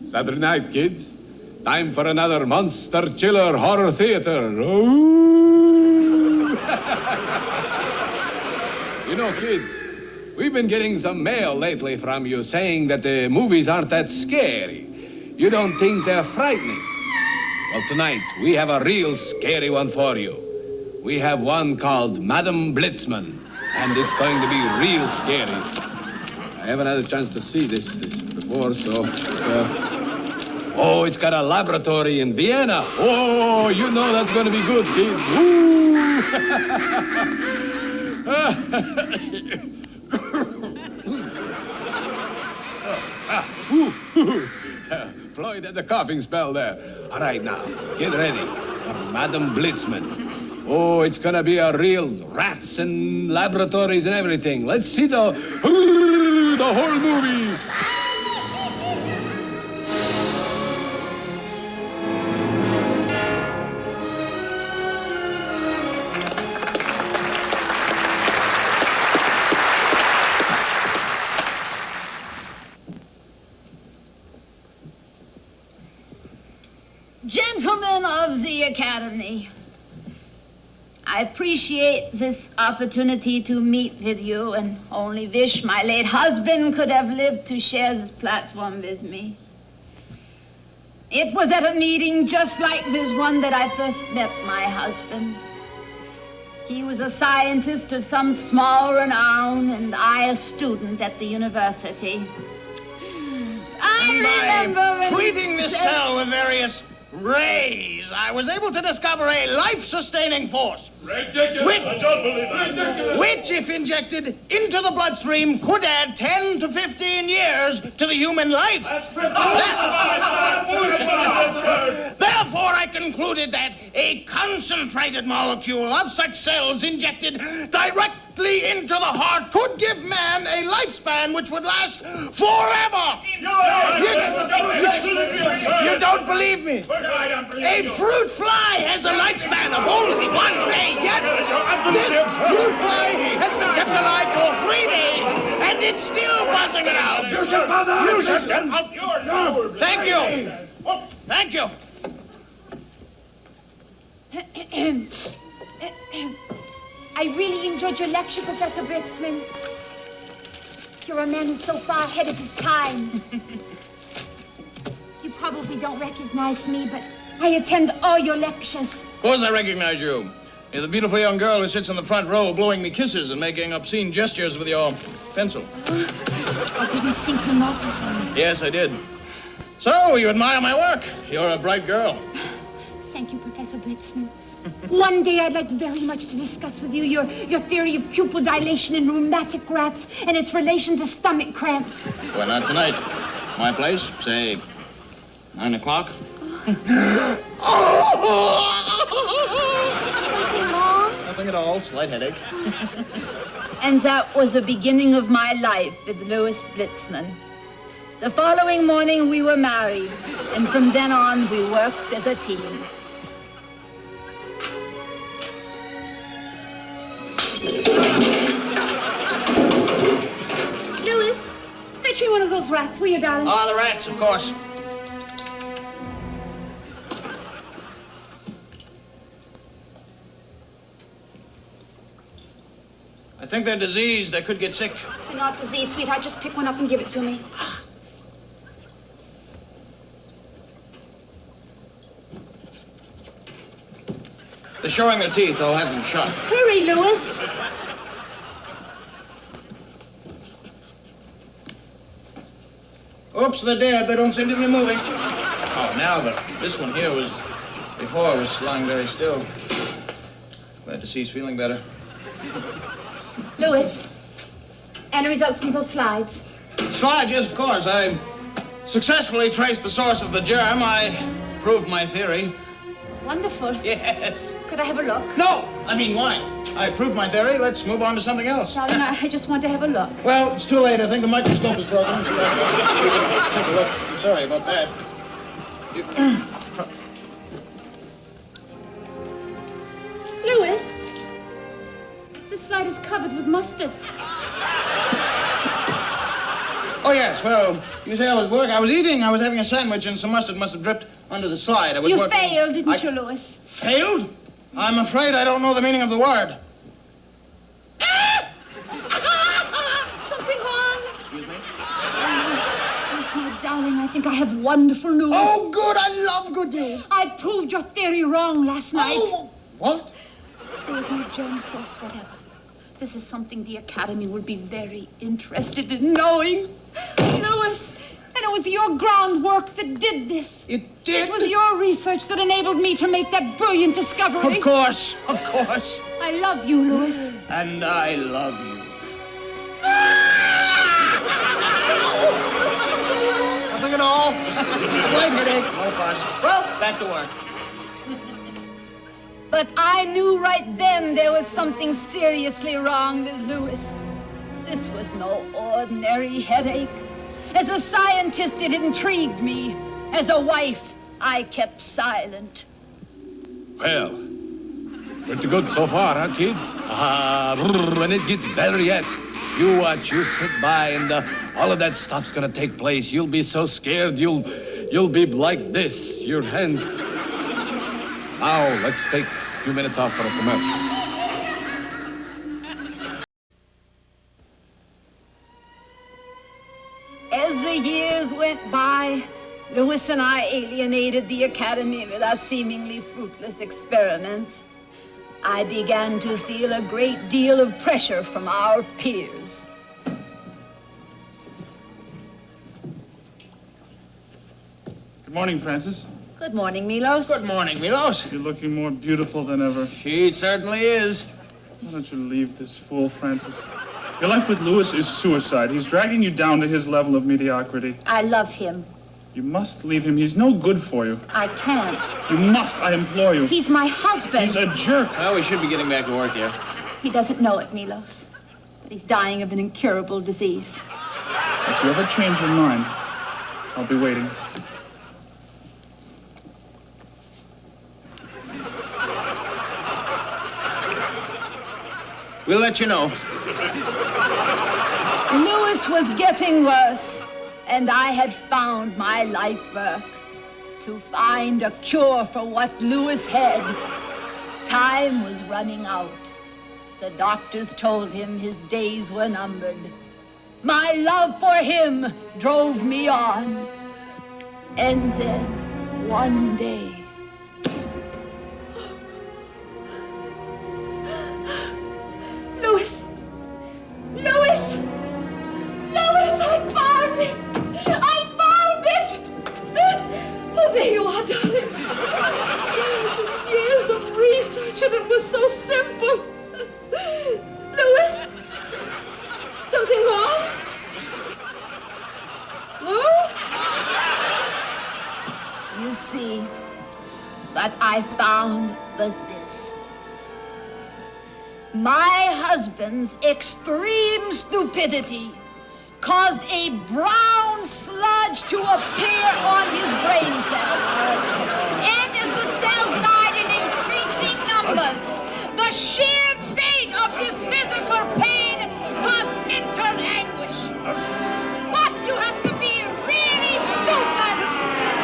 Saturday night, kids. Time for another monster chiller horror theater. Ooh. You know, kids, we've been getting some mail lately from you saying that the movies aren't that scary. You don't think they're frightening. Well, tonight, we have a real scary one for you. We have one called Madam Blitzman, and it's going to be real scary. I haven't had a chance to see this before, so... Oh, it's got a laboratory in Vienna. Oh, you know that's going to be good, kids. Floyd had the coughing spell there. All right, now, get ready for Madam Blitzman. Oh, it's going to be a real rats and laboratories and everything. Let's see the whole movie. Gentlemen of the Academy, I appreciate this opportunity to meet with you and only wish my late husband could have lived to share this platform with me. It was at a meeting just like this one that I first met my husband. He was a scientist of some small renown and I a student at the university. I remember when treating this cell with various rays, I was able to discover a life-sustaining force. Ridiculous! I don't believe that. Ridiculous! Which, if injected into the bloodstream, could add 10 to 15 years to the human life. That's preposterous! Therefore, I concluded that a concentrated molecule of such cells injected directly into the heart could give man a lifespan which would last forever. You don't believe me? A fruit fly has a lifespan of only 1 day, yet this fruit fly has been kept alive for 3 days, and it's still buzzing around. You should buzz out! You should get out your nerve! Thank you. Thank you. I really enjoyed your lecture, Professor Blitzman. You're a man who's so far ahead of his time. You probably don't recognize me, but I attend all your lectures. Of course I recognize you. You're the beautiful young girl who sits in the front row blowing me kisses and making obscene gestures with your pencil. I didn't think you noticed. Yes, I did. So, you admire my work. You're a bright girl. Thank you, Professor Blitzman. One day I'd like very much to discuss with you your theory of pupil dilation in rheumatic rats and its relation to stomach cramps. Why not tonight? My place, say, 9 o'clock. Something wrong? Nothing at all, slight headache. And that was the beginning of my life with Louis Blitzman. The following morning we were married, and from then on we worked as a team. Louis, fetch me one of those rats, will you, darling? Ah, the rats, of course. I think they're diseased. They could get sick. It's not disease, sweetheart. Just pick one up and give it to me. They're showing their teeth. I'll have them shut. Hurry, Louis. Oops, they're dead. They don't seem to be moving. Oh, now this one here was... Before was lying very still. Glad to see he's feeling better. Louis, and the results from those slides. Slide, yes, of course. I successfully traced the source of the germ. I proved my theory. Wonderful. Yes. Could I have a look? No! I mean, why? I proved my theory. Let's move on to something else. Darling, I just want to have a look. Well, it's too late. I think the microscope is broken. Take a look. I'm sorry about that. Louis, this slide is covered with mustard. Oh, yes. Well, you say I was working. I was eating. I was having a sandwich, and some mustard must have dripped onto the slide. I was You working. failed, didn't you, Louis? Failed? I'm afraid I don't know the meaning of the word. Something wrong? Excuse me? Louis, my darling, I think I have wonderful news. Oh, good. I love good news. I proved your theory wrong last night. Oh, what? There was no germ source whatever. This is something the Academy would be very interested in knowing. Louis, and it was your groundwork that did this. It did? It was your research that enabled me to make that brilliant discovery. Of course. Of course. I love you, Louis. And I love you. Nothing at all. Slight headache. No fuss. Well, back to work. But I knew right then there was something seriously wrong with Louis. This was no ordinary headache. As a scientist, it intrigued me. As a wife, I kept silent. Well, pretty good so far, huh, kids? And it gets better yet. You watch, you sit by, and all of that stuff's gonna take place. You'll be so scared, you'll be like this, your hands. Now, let's take a few minutes off for a commercial. As the years went by, Louis and I alienated the Academy with our seemingly fruitless experiments. I began to feel a great deal of pressure from our peers. Good morning, Francis. Good morning, Milos. Good morning, Milos. You're looking more beautiful than ever. She certainly is. Why don't you leave this fool, Francis? Your life with Louis is suicide. He's dragging you down to his level of mediocrity. I love him. You must leave him. He's no good for you. I can't. You must, I implore you. He's my husband. He's a jerk. Well, we should be getting back to work here. He doesn't know it, Milos. But he's dying of an incurable disease. If you ever change your mind, I'll be waiting. We'll let you know. Louis was getting worse, and I had found my life's work. To find a cure for what Louis had. Time was running out. The doctors told him his days were numbered. My love for him drove me on. And then, one day, Louis! Louis! Louis, I found it! I found it! Oh, there you are, darling. Years and years of research, and it was so simple. Louis? Something wrong? Lou? You see, what I found was this. My husband's extreme stupidity caused a brown sludge to appear on his brain cells. And as the cells died in increasing numbers, the sheer pain of his physical pain caused mental anguish. But you have to be really stupid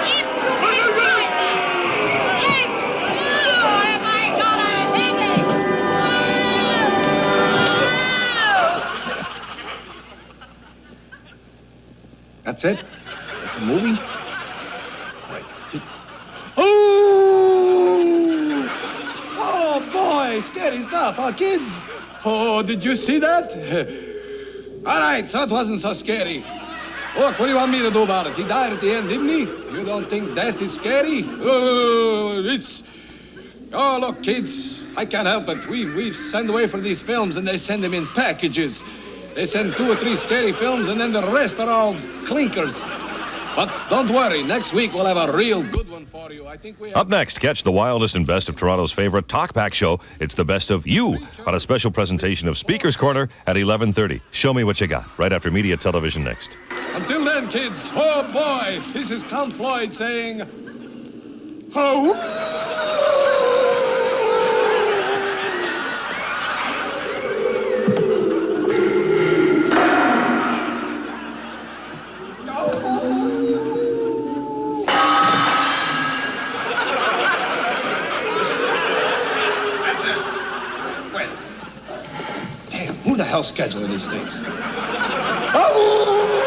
if you can find that. Yes! Oh, have I got a headache? That's it? That's a movie? Right. Oh! Oh, boy, scary stuff, huh, kids? Oh, did you see that? All right, so it wasn't so scary. Look, what do you want me to do about it? He died at the end, didn't he? You don't think death is scary? Oh, look, kids, I can't help it. We send away for these films, and they send them in packages. They send 2 or 3 scary films, and then the rest are all clinkers. But don't worry, next week we'll have a real good one for you. I think we have... Up next, catch the wildest and best of Toronto's favorite talkback show. It's the best of you on a special presentation of Speaker's Corner at 11:30. Show me what you got, right after Media Television next. Until then, kids, oh boy, this is Count Floyd saying, oh. the hell's scheduling these things? Oh!